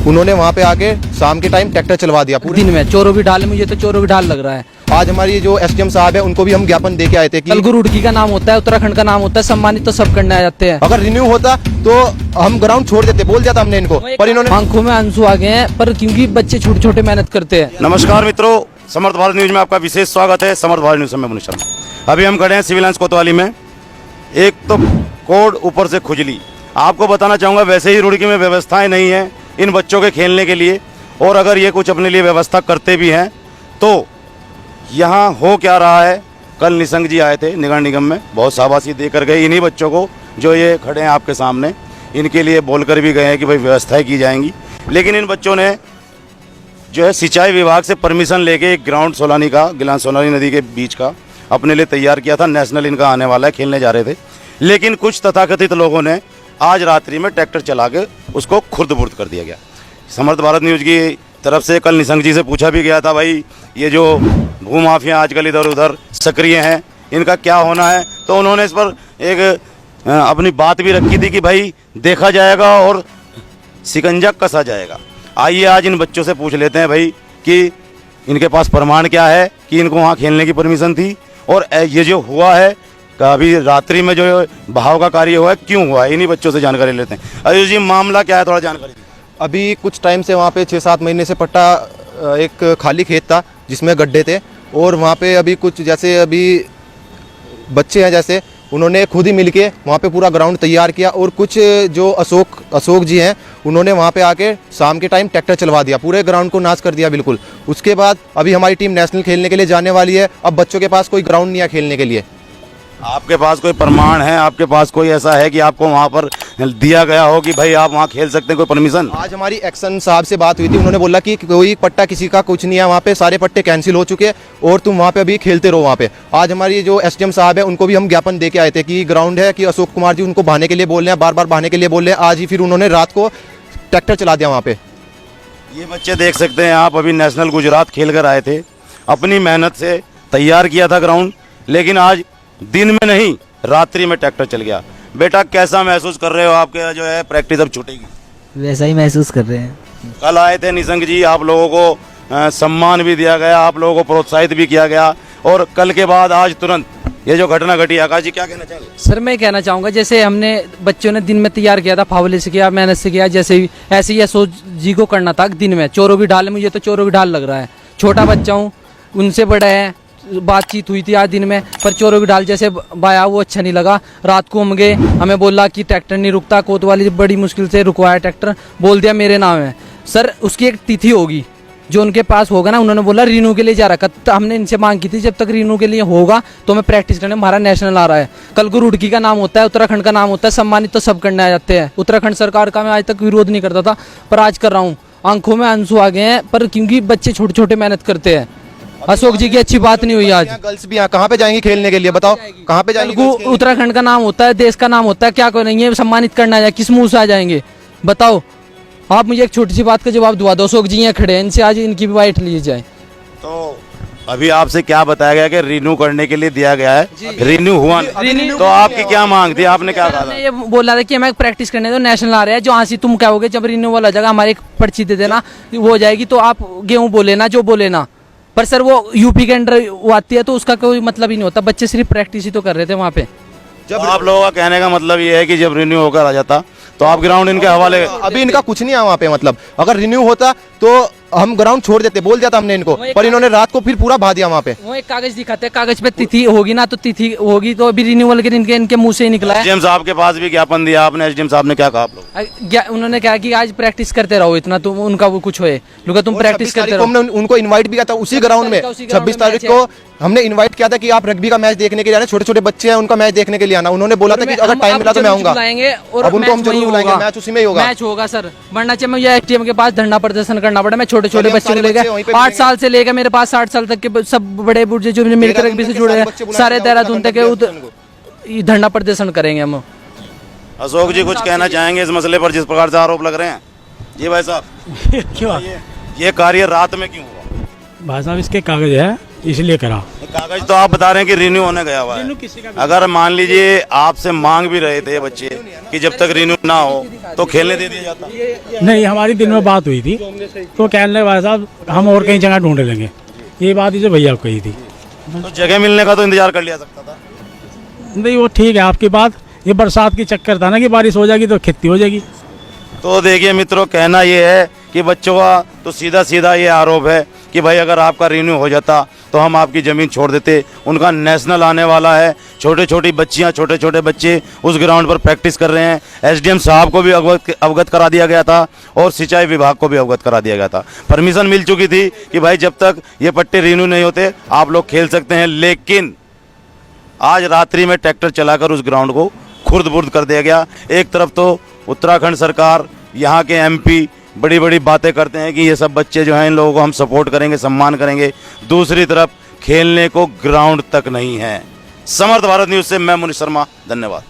उन्होंने वहाँ पे आके शाम के टाइम ट्रैक्टर चलवा दिया पूरे दिन में। चोरों की ढाल, मुझे तो चोरों की ढाल लग रहा है। आज हमारी जो एसडीएम साहब है उनको भी हम ज्ञापन दे के आए थे कि कलगु रुड़की का नाम होता है, उत्तराखंड का नाम होता है, सम्मानित तो सब करने आ जाते हैं। अगर रिन्यू होता तो हम ग्राउंड छोड़ देते, बोल दिया था हमने इनको, पर इन्होंने आंखों में आंसू आ गए हैं, पर क्योंकि बच्चे छोटे छोटे मेहनत करते हैं। नमस्कार मित्रों, समर्थ भारत न्यूज में आपका विशेष स्वागत है। समर्थ भारत न्यूज में मनीष शर्मा। अभी हम खड़े हैं सिविल लाइंस कोतवाली में। एक तो कोड ऊपर से खुजली, आपको बताना चाहूँगा वैसे ही रुड़की में व्यवस्थाएं नहीं है इन बच्चों के खेलने के लिए, और अगर ये कुछ अपने लिए व्यवस्था करते भी हैं तो यहाँ हो क्या रहा है। कल निशंक जी आए थे निगम निगम में, बहुत शाबाशी देकर गए इन्हीं बच्चों को जो ये खड़े हैं आपके सामने, इनके लिए बोलकर भी गए हैं कि भाई व्यवस्थाएं की जाएंगी। लेकिन इन बच्चों ने जो है सिंचाई विभाग से परमिशन लेके एक ग्राउंड सोलानी का, गिलान सोलानी नदी के बीच का अपने लिए तैयार किया था। नेशनल इनका आने वाला है, खेलने जा रहे थे। लेकिन कुछ तथाकथित लोगों ने आज रात्रि में ट्रैक्टर चला के उसको खुर्द-बुर्द कर दिया गया। समर्थ भारत न्यूज़ की तरफ से कल निशंक जी से पूछा भी गया था, भाई ये जो भू माफिया आजकल इधर उधर सक्रिय हैं, इनका क्या होना है। तो उन्होंने इस पर एक अपनी बात भी रखी थी कि भाई देखा जाएगा और शिकंजा कसा जाएगा। आइए आज इन बच्चों से पूछ लेते हैं भाई कि इनके पास प्रमाण क्या है कि इनको वहाँ खेलने की परमिशन थी, और ये जो हुआ है अभी रात्रि में जो बहाव का कार्य हुआ है क्यों हुआ है, इन्हीं बच्चों से जानकारी लेते हैं। आयुष जी, मामला क्या है, थोड़ा जानकारी दीजिए। अभी कुछ टाइम से वहाँ पे 6-7 महीने से पट्टा एक खाली खेत था जिसमें गड्ढे थे, और वहाँ पे अभी कुछ जैसे अभी बच्चे हैं जैसे उन्होंने खुद ही मिलके वहाँ पे पूरा ग्राउंड तैयार किया, और कुछ जो अशोक जी हैं उन्होंने वहाँ पे आके शाम के टाइम ट्रैक्टर चलवा दिया, पूरे ग्राउंड को नाश कर दिया बिल्कुल। उसके बाद अभी हमारी टीम नेशनल खेलने के लिए जाने वाली है। अब बच्चों के पास कोई ग्राउंड नहीं है खेलने के लिए। आपके पास कोई प्रमाण है, आपके पास कोई ऐसा है कि आपको वहाँ पर दिया गया हो कि भाई आप वहाँ खेल सकते हैं, कोई परमिशन? आज हमारी एक्शन साहब से बात हुई थी, उन्होंने बोला कि कोई पट्टा किसी का कुछ नहीं है वहाँ पे, सारे पट्टे कैंसिल हो चुके हैं और तुम वहाँ पे अभी खेलते रहो वहाँ पे। आज हमारी जो एसडीएम साहब है उनको भी हम ज्ञापन दे के आए थे कि ग्राउंड है कि अशोक कुमार जी उनको बहाने के लिए बोल रहे हैं, बार बार बहाने के लिए बोल रहे हैं। आज ही फिर उन्होंने रात को ट्रैक्टर चला दिया वहाँ पे। ये बच्चे देख सकते हैं आप, अभी नेशनल गुजरात खेल कर आए थे, अपनी मेहनत से तैयार किया था ग्राउंड, लेकिन आज दिन में नहीं रात्रि में ट्रैक्टर चल गया। बेटा कैसा महसूस कर रहे हो, आपके जो है प्रैक्टिस अब छूटेगी? वैसा ही महसूस कर रहे हैं। कल आए थे निशंक जी, आप लोगों को सम्मान भी दिया गया, आप लोगों को प्रोत्साहित भी किया गया, और कल के बाद आज तुरंत ये जो घटना घटी, आकाश जी क्या कहना चाहेंगे? सर मैं कहना चाहूँगा, जैसे हमने बच्चों ने दिन में तैयार किया था, फावले से किया, मेहनत से किया, जैसे भी ऐसे ही अशोक जी को करना था दिन में। चोरों की ढाल, मुझे तो चोरों की ढाल लग रहा है। छोटा बच्चा हूँ, उनसे बड़ा है, बातचीत हुई थी आज दिन में, पर चोरों की ढाल जैसे बाया वो अच्छा नहीं लगा। रात को हम गए, हमें बोला कि ट्रैक्टर नहीं रुकता, कोतवाली बड़ी मुश्किल से रुकवाया ट्रैक्टर, बोल दिया मेरे नाम है। सर उसकी एक तिथि होगी जो उनके पास होगा ना, उन्होंने बोला रिन्यू के लिए जा रखा, तो हमने इनसे मांग की थी जब तक रिन्यू के लिए होगा तो मैं प्रैक्टिस करने, हमारा नेशनल आ रहा है। कलगु रुड़की का नाम होता है, उत्तराखंड का नाम होता है, सम्मानित तो सब करने आ जाते हैं। उत्तराखंड सरकार का मैं आज तक विरोध नहीं करता था, पर आज कर रहा हूँ। आंखों में आंसू आ गए हैं, पर क्योंकि बच्चे छोटे छोटे मेहनत करते हैं। अशोक जी की अच्छी बात नहीं हुई आज। गर्ल्स भी यहाँ कहाँ पे जाएंगी खेलने के लिए, बताओ कहाँ पे जाएंगी? उत्तराखंड का नाम होता है, देश का नाम होता है, क्या करेंगे? सम्मानित करना है, किस मुंह से आ जाएंगे बताओ? आप मुझे एक छोटी सी बात का जवाब दुआ दो। अशोक जी यहाँ खड़े हैं, इनसे आज इनकी भी बाइट ली जाए। तो अभी आपसे क्या बताया गया कि रिन्यू करने के लिए दिया गया है, रिन्यू हुआ नहीं, तो आपकी क्या मांग थी, आपने क्या कहा? ये बोला था कि हमें प्रैक्टिस करने दो, नेशनल आ रहा है, जो हाँ तुम क्या होगे जब रिन्यूअल हो जाएगा, हमारी एक पर्ची दे देना, वो हो जाएगी, तो आप गेहूँ बोले ना, जो बोले ना। पर सर वो यूपी के अंडर वो आती है तो उसका कोई मतलब ही नहीं होता, बच्चे सिर्फ प्रैक्टिस ही तो कर रहे थे वहाँ पे। जब आप लोगों का कहने का मतलब ये है कि जब रिन्यू होकर आ जाता तो आप ग्राउंड इनके हवाले? अभी इनका कुछ नहीं है वहाँ पे, मतलब अगर रिन्यू होता तो हम ग्राउंड छोड़ देते, बोल दिया था हमने इनको, पर इन्होंने रात को फिर पूरा भा दिया वहाँ पे। वो एक कागज दिखाते हैं, कागज पे तिथि होगी ना, तो तिथि होगी तो अभी रिन्यूअल के इनके मुंह से ही निकला है। एसडीएम साहब के पास भी ज्ञापन दिया आपने, एसडीएम साहब ने क्या कहा आप लोग? उन्होंने कहा कि आज प्रैक्टिस करते रहो, इतना तुम उनका वो कुछ होए, लोग तुम प्रैक्टिस करते रहो। हमने उनको इनवाइट भी किया था उसी ग्राउंड में, 26 तारीख को हमने इन्वाइट किया था कि आप रग्बी का मैच देखने के लिए आना, छोटे छोटे बच्चे हैं उनका मैच देखने के लिए आना। उन्होंने बोला था कि अगर टाइम मिला तो मैं आऊंगा, अब उनको हम जरूर बुलाएंगे, मैच उसी में ही होगा। मैच होगा सर, वरना चाहिए मुझे एसडीएम के पास धरना प्रदर्शन करना पड़ा। मैं छोटे छोटे बच्चे को लेकर 8 साल से लेकर मेरे पास 60 साल तक के सब बड़े बुढ़े जो मिलकर रग्बी से जुड़े हैं, सारे देहरादून तक धरना प्रदर्शन करेंगे हम। अशोक जी कुछ कहना चाहेंगे इस मसले पर जिस प्रकार से आरोप लग रहे हैं? जी भाई साहब, क्यों ये कार्य रात में क्यों हुआ? भाई साहब इसके कागज है इसलिए करा। कागज तो आप बता रहे हैं कि रिन्यू होने गया हुआ है। अगर मान लीजिए आपसे मांग भी रहे थे बच्चे कि जब तक रिन्यू ना हो तो खेलने दे दिया जाता? नहीं, हमारी दिन में बात हुई थी तो कहने लगे भाई साहब हम और कहीं जगह ढूंढ लेंगे, ये बात ही जो भैया को कही थी। तो जगह मिलने का तो इंतजार कर लिया सकता था। नहीं वो ठीक है आपकी बात, ये बरसात की चक्कर था ना कि बारिश हो जाएगी तो खेती हो जाएगी। तो देखिए मित्रों, कहना ये है कि बच्चों का तो सीधा सीधा ये आरोप है कि भाई अगर आपका रिन्यू हो जाता तो हम आपकी ज़मीन छोड़ देते। उनका नेशनल आने वाला है, छोटे छोटी बच्चियां, छोटे छोटे बच्चे उस ग्राउंड पर प्रैक्टिस कर रहे हैं। एसडीएम साहब को भी अवगत करा दिया गया था और सिंचाई विभाग को भी अवगत करा दिया गया था। परमिशन मिल चुकी थी कि भाई जब तक ये पट्टे रिन्यू नहीं होते आप लोग खेल सकते हैं, लेकिन आज रात्रि में ट्रैक्टर चलाकर उस ग्राउंड को खुर्द बुर्द कर दिया गया। एक तरफ तो उत्तराखंड सरकार, यहाँ के एमपी बड़ी बड़ी बातें करते हैं कि ये सब बच्चे जो हैं इन लोगों को हम सपोर्ट करेंगे, सम्मान करेंगे, दूसरी तरफ खेलने को ग्राउंड तक नहीं है। समर्थ भारत न्यूज़ से मैं मुनीश शर्मा, धन्यवाद।